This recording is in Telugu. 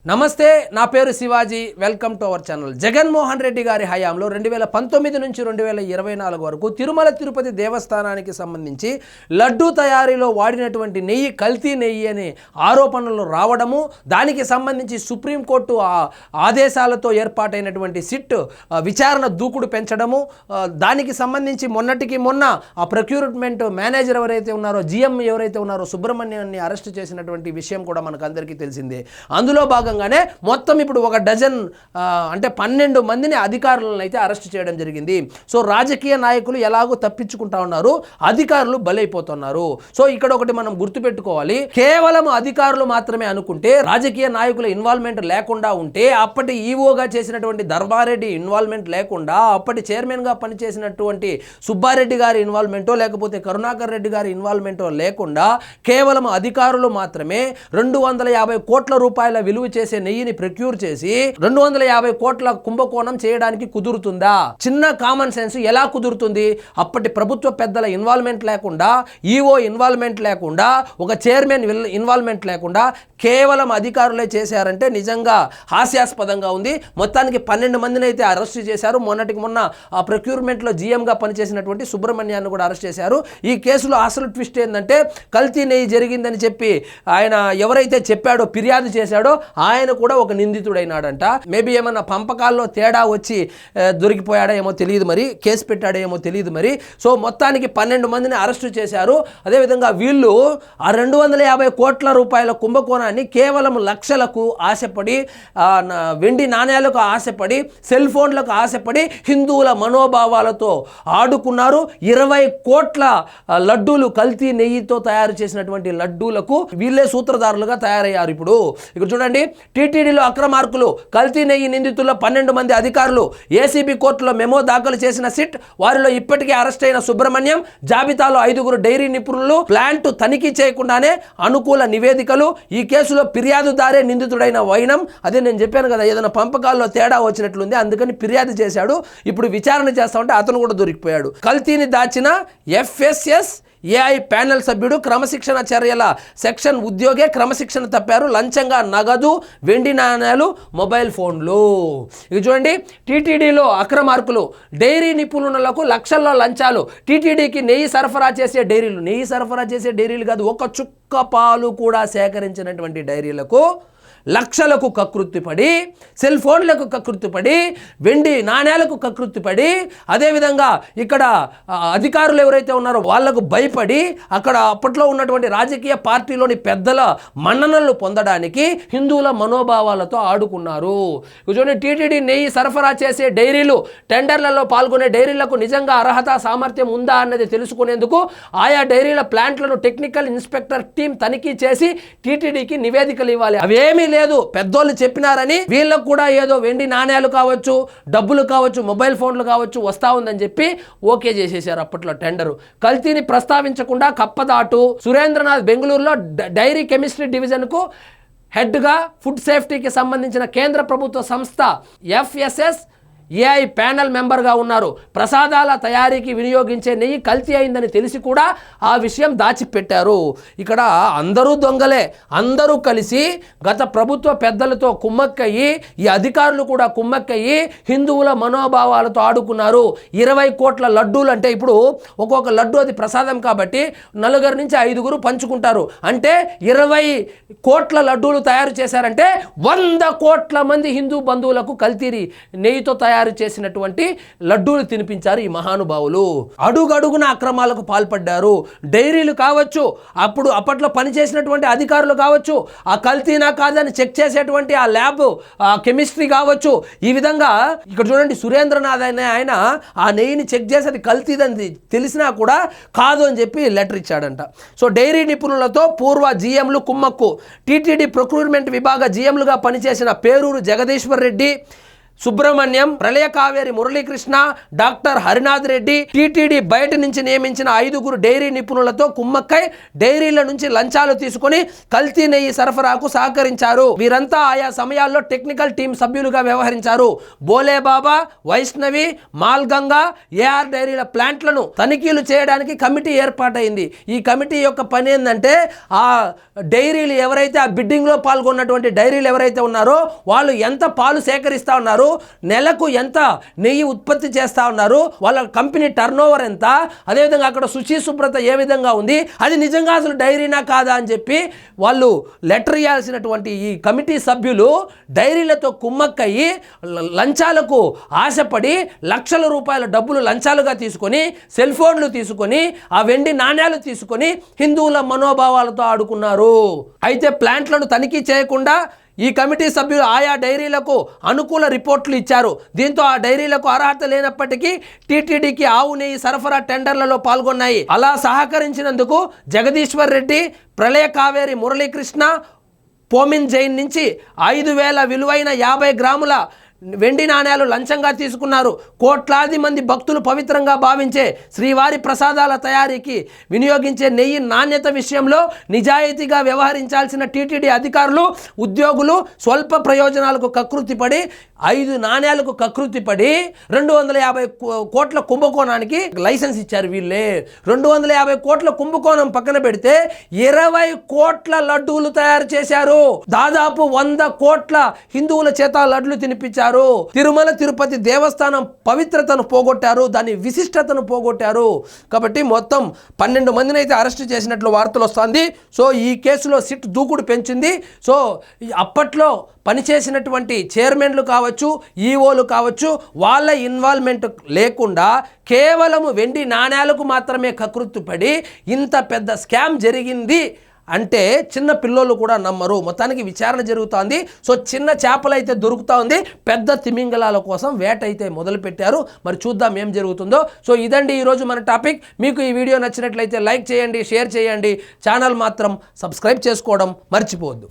నమస్తే, నా పేరు Shivaji. Welcome to our channel. Jaganmohan Reddy గారి హయాంలో 2019 నుంచి 2024 వరకు తిరుమల తిరుపతి దేవస్థానానికి సంబంధించి లడ్డూ తయారీలో వాడినటువంటి నెయ్యి కల్తీ నెయ్యి అనే ఆరోపణలు రావడము, దానికి సంబంధించి సుప్రీంకోర్టు ఆదేశాలతో ఏర్పాటైనటువంటి సిట్ విచారణ దూకుడు పెంచడము, దానికి సంబంధించి మొన్నటికి మొన్న ఆ ప్రొక్యూర్మెంట్ మేనేజర్ ఎవరైతే ఉన్నారో, జిఎం ఎవరైతే ఉన్నారో సుబ్రహ్మణ్యాన్ని అరెస్ట్ చేసినటువంటి విషయం కూడా మనకు అందరికీ తెలిసిందే. అందులో భాగంగానే మొత్తం ఇప్పుడు ఒక డజన్ అంటే 12 మందిని అధికారులను అయితే అరెస్ట్ చేయడం జరిగింది. సో రాజకీయ నాయకులు ఎలాగో తప్పించుకుంటా ఉన్నారు, అధికారులు బలైపోతున్నారు. సో ఇక్కడ ఒకటి మనం గుర్తుపెట్టుకోవాలి, కేవలం అధికారులు మాత్రమే అనుకుంటే, రాజకీయ నాయకుల ఇన్వాల్వ్మెంట్ లేకుండా ఉంటే, అప్పటి ఈవోగా చేసినటువంటి ధర్మారెడ్డి ఇన్వాల్వ్మెంట్ లేకుండా, అప్పటి చైర్మన్గా పనిచేసినటువంటి సుబ్బారెడ్డి గారి ఇన్వాల్వ్మెంటో లేకపోతే కరుణాకర్ రెడ్డి గారి ఇన్వాల్వ్మెంటో లేకుండా కేవలం అధికారులు మాత్రమే 250 కోట్ల రూపాయల విలువ చేసే నెయ్యిని ప్రొక్యూర్ చేసి 250 కోట్ల కుంభకోణం చేయడానికి కుదురుతుందా? చిన్న కామన్ సెన్స్ ఎలా కుదురుతుంది? అప్పటి ప్రభుత్వ పెద్దల ఇన్వాల్వ్మెంట్ లేకుండా, ఈఓ ఇన్వాల్వ్మెంట్ లేకుండా, ఒక చైర్మన్ ఇన్వాల్వ్మెంట్ లేకుండా కేవలం అధికారులే చేశారంటే నిజంగా హాస్యాస్పదంగా ఉంది. మొత్తానికి 12 మందిని అయితే అరెస్ట్ చేశారు. మొన్నటికి మొన్న ఆ ప్రొక్యూర్మెంట్లో జిఎంగా పనిచేసినటువంటి సుబ్రహ్మణ్యాన్ని కూడా అరెస్ట్ చేశారు. ఈ కేసులో అసలు ట్విస్ట్ ఏంటంటే, కల్తీ నెయ్యి జరిగిందని చెప్పి ఆయన ఎవరైతే చెప్పాడో, ఫిర్యాదు చేశాడో, ఆయన కూడా ఒక నిందితుడైనాడంట. మేబీ ఏమన్నా పంపకాల్లో తేడా వచ్చి దొరికిపోయాడో ఏమో తెలియదు, మరి కేసు పెట్టాడో ఏమో తెలియదు మరి. సో మొత్తానికి 12 మందిని అరెస్టు చేశారు. అదేవిధంగా వీళ్ళు ఆ 250 కోట్ల రూపాయల కుంభకోణాన్ని కేవలం లక్షలకు ఆశపడి, వెండి నాణ్యాలకు ఆశపడి, సెల్ ఫోన్లకు ఆశపడి హిందువుల మనోభావాలతో ఆడుకున్నారు. 20 కోట్ల లడ్డూలు, కల్తీ నెయ్యితో తయారు చేసినటువంటి లడ్డూలకు వీళ్ళే సూత్రధారులుగా తయారయ్యారు. ఇప్పుడు ఇక్కడ చూడండి, టీటీడీలో అక్రమార్కులు, కల్తీ నెయ్యి నిందితుల్లో 12 మంది అధికారులు. ఏసీబీ కోర్టులో మెమో దాఖలు చేసిన సిట్, వారిలో ఇప్పటికే అరెస్ట్ అయిన సుబ్రహ్మణ్యం, జాబితాలో 5 డైరీ నిపుణులు, ప్లాంట్ తనిఖీ చేయకుండానే అనుకూల నివేదికలు. ఈ కేసులో ఫిర్యాదుదారే నిందితుడైన వైనం. అదే నేను చెప్పాను కదా, ఏదైనా పంపకాల్లో తేడా వచ్చినట్లుంది, అందుకని ఫిర్యాదు చేశాడు. ఇప్పుడు విచారణ చేస్తా ఉంటే అతను కూడా దొరికిపోయాడు. కల్తీని దాచిన ఎఫ్ఎస్ఎస్ ఏఐ ప్యానెల్ సభ్యుడు, క్రమశిక్షణ చర్యల సెక్షన్ ఉద్యోగే క్రమశిక్షణ తప్పారు. లంచంగా నగదు, వెండి నాణ్యాలు, మొబైల్ ఫోన్లు. ఇది చూడండి, టీటీడీలో అక్రమార్కులు, డైరీ నిపుణులకు లక్షల్లో లంచాలు. టీటీడీకి నెయ్యి సరఫరా చేసే డైరీలు కాదు, ఒక చుక్క పాలు కూడా సేకరించినటువంటి డైరీలకు లక్షలకు కకృతిపడి, సెల్ ఫోన్లకు కకృతిపడి, వెండి నాణ్యాలకు కకృతిపడి, అదేవిధంగా ఇక్కడ అధికారులు ఎవరైతే ఉన్నారో వాళ్లకు భయపడి, అక్కడ అప్పట్లో ఉన్నటువంటి రాజకీయ పార్టీలోని పెద్దల మన్ననలు పొందడానికి హిందువుల మనోభావాలతో ఆడుకున్నారు. చూడండి, టీటీడీ నెయ్యి సరఫరా చేసే డైరీలు, టెండర్లలో పాల్గొనే డైరీలకు నిజంగా అర్హత, సామర్థ్యం ఉందా అన్నది తెలుసుకునేందుకు ఆయా డైరీల ప్లాంట్లను టెక్నికల్ ఇన్స్పెక్టర్ టీం తనిఖీ చేసి టీటీడీకి నివేదికలు ఇవ్వాలి. అవేమీ లేదు, పెద్దోళ్ళు చెప్పినారని వీళ్ళకు కూడా ఏదో వెండి నాణ్యాలు కావచ్చు, డబ్బులు కావచ్చు, మొబైల్ ఫోన్లు కావచ్చు వస్తా ఉందని చెప్పి ఓకే చేసేసారు అప్పట్లో టెండరు. కల్తీని ప్రస్తావించకుండా కప్పదాటు. సురేంద్రనాథ్ బెంగళూరులో డైరీ కెమిస్ట్రీ డివిజన్కు హెడ్గా ఫుడ్ సేఫ్టీకి సంబంధించిన కేంద్ర ప్రభుత్వ సంస్థ ఎఫ్ఎస్ఎస్ ఏఐ ప్యానెల్ మెంబర్గా ఉన్నారు. ప్రసాదాల తయారీకి వినియోగించే నెయ్యి కల్తీ అయిందని తెలిసి కూడా ఆ విషయం దాచిపెట్టారు. ఇక్కడ అందరూ దొంగలే, అందరూ కలిసి గత ప్రభుత్వ పెద్దలతో కుమ్మక్కయ్యి, ఈ అధికారులు కూడా కుమ్మక్కయ్యి హిందువుల మనోభావాలతో ఆడుకున్నారు. 20 కోట్ల లడ్డూలు అంటే, ఇప్పుడు ఒక్కొక్క లడ్డు అది ప్రసాదం కాబట్టి 4 నుంచి 5 పంచుకుంటారు. అంటే 20 కోట్ల లడ్డూలు తయారు చేశారంటే 100 కోట్ల మంది హిందూ బంధువులకు కల్తీ నెయ్యితో తయారు చేసినటువంటి లడ్డూలు తినిపించారు ఈ మహానుభావులు. అడుగడుగున అక్రమాలకు పాల్పడ్డారు. డైరీలు కావచ్చు, అప్పట్లో పనిచేసినటువంటి అధికారులు కావచ్చు, ఆ కల్తీనా కాదని చెక్ చేసేటువంటి ఆ ల్యాబ్ కెమిస్ట్రీ కావచ్చు. ఈ విధంగా ఇక్కడ చూడండి, సురేంద్రనాథ్ అనే ఆయన ఆ నెయ్యిని చెక్ చేసి అది కల్తీదని తెలిసినా కూడా కాదు అని చెప్పి లెటర్ ఇచ్చాడంట. సో డైరీ నిపుణులతో పూర్వ జిఎంలు కుమ్మక్కు. టీటీడీ ప్రొక్యూర్మెంట్ విభాగ జిఎంలుగా పనిచేసిన పేరూరు జగదీశ్వర్ రెడ్డి, సుబ్రహ్మణ్యం, ప్రళయ కావేరి మురళీకృష్ణ, డాక్టర్ హరినాథ్ రెడ్డి, టీటీడీ బయట నుంచి నియమించిన 5 డైరీ నిపుణులతో కుమ్మక్కై డైరీల నుంచి లంచాలు తీసుకుని కల్తీ నెయ్యి సరఫరాకు సహకరించారు. వీరంతా ఆయా సమయాల్లో టెక్నికల్ టీం సభ్యులుగా వ్యవహరించారు. బోలేబాబా, వైష్ణవి, మాల్గంగా, ఏఆర్ డైరీల ప్లాంట్లను తనిఖీలు చేయడానికి కమిటీ ఏర్పాటైంది. ఈ కమిటీ యొక్క పని ఏంటంటే ఆ డైరీలు ఎవరైతే ఆ బిడ్డింగ్లో పాల్గొన్నటువంటి డైరీలు ఎవరైతే ఉన్నారో వాళ్ళు ఎంత పాలు సేకరిస్తూ ఉన్నారు, నెలకు ఎంత నెయ్యి ఉత్పత్తి చేస్తూ ఉన్నారు, వాళ్ళ కంపెనీ టర్న్ ఓవర్ ఎంత, అదేవిధంగా అక్కడ శుచి శుభ్రత ఏ విధంగా ఉంది, అది నిజంగా అసలు డైరీనా కాదా అని చెప్పి వాళ్ళు లెటర్ ఇవ్వాల్సినటువంటి ఈ కమిటీ సభ్యులు డైరీలతో కుమ్మక్కయ్యి లంచాలకు ఆశపడి లక్షల రూపాయల డబ్బులు లంచాలుగా తీసుకొని సెల్ ఫోన్లు తీసుకొని ఆ వెండి నాణ్యాలు తీసుకొని హిందువుల మనోభావాలతో ఆడుకున్నారు. అయితే ప్లాంట్లను తనిఖీ చేయకుండా ఈ కమిటీ సభ్యులు ఆయా డైరీలకు అనుకూల రిపోర్ట్లు ఇచ్చారు. దీంతో ఆ డైరీలకు అర్హత లేనప్పటికీ టీటీడీకి ఆవు నెయ్యి సరఫరా టెండర్లలో పాల్గొన్నాయి. అలా సహకరించినందుకు జగదీశ్వర్ రెడ్డి, ప్రళయ కావేరి మురళీకృష్ణ, పోమిన్ జైన్ నుంచి 5,000 విలువైన 50 గ్రాముల వెండి నాణ్యాలు లంచంగా తీసుకున్నారు. కోట్లాది మంది భక్తులు పవిత్రంగా భావించే శ్రీవారి ప్రసాదాల తయారీకి వినియోగించే నెయ్యి నాణ్యత విషయంలో నిజాయితీగా వ్యవహరించాల్సిన టీటీడీ అధికారులు, ఉద్యోగులు స్వల్ప ప్రయోజనాలకు కకృతిపడి 5 నాణ్యాలకు కకృతిపడి 250 కోట్ల కుంభకోణానికి లైసెన్స్ ఇచ్చారు. వీళ్ళే 250 కోట్ల కుంభకోణం పక్కన పెడితే 20 కోట్ల లడ్డూలు తయారు చేశారు. దాదాపు 100 కోట్ల హిందువుల చేత లడ్లు తినిపించారు. తిరుమల తిరుపతి దేవస్థానం పవిత్రతను పోగొట్టారు, దాని విశిష్టతను పోగొట్టారు. కాబట్టి మొత్తం 12 మందిని అయితే అరెస్ట్ చేసినట్లు వార్తలు వస్తుంది. సో ఈ కేసులో సిట్ దూకుడు పెంచింది. సో అప్పట్లో పనిచేసినటువంటి చైర్మన్లు కావచ్చు, ఈఓలు కావచ్చు, వాళ్ళ ఇన్వాల్వ్మెంట్ లేకుండా కేవలము వెండి నాణ్యాలకు మాత్రమే కకృతిపడి ఇంత పెద్ద స్కామ్ జరిగింది అంటే చిన్న పిల్లోళ్ళు కూడా నమ్మరు. మొత్తానికి విచారణ జరుగుతోంది. సో చిన్న చేపలు అయితే దొరుకుతూ ఉంది, పెద్ద తిమింగలాల కోసం వేట అయితే మొదలుపెట్టారు. మరి చూద్దాం ఏం జరుగుతుందో. సో ఇదండి ఈరోజు మన టాపిక్. మీకు ఈ వీడియో నచ్చినట్లయితే లైక్ చేయండి, షేర్ చేయండి, ఛానల్ మాత్రం సబ్స్క్రైబ్ చేసుకోవడం మర్చిపోవద్దు.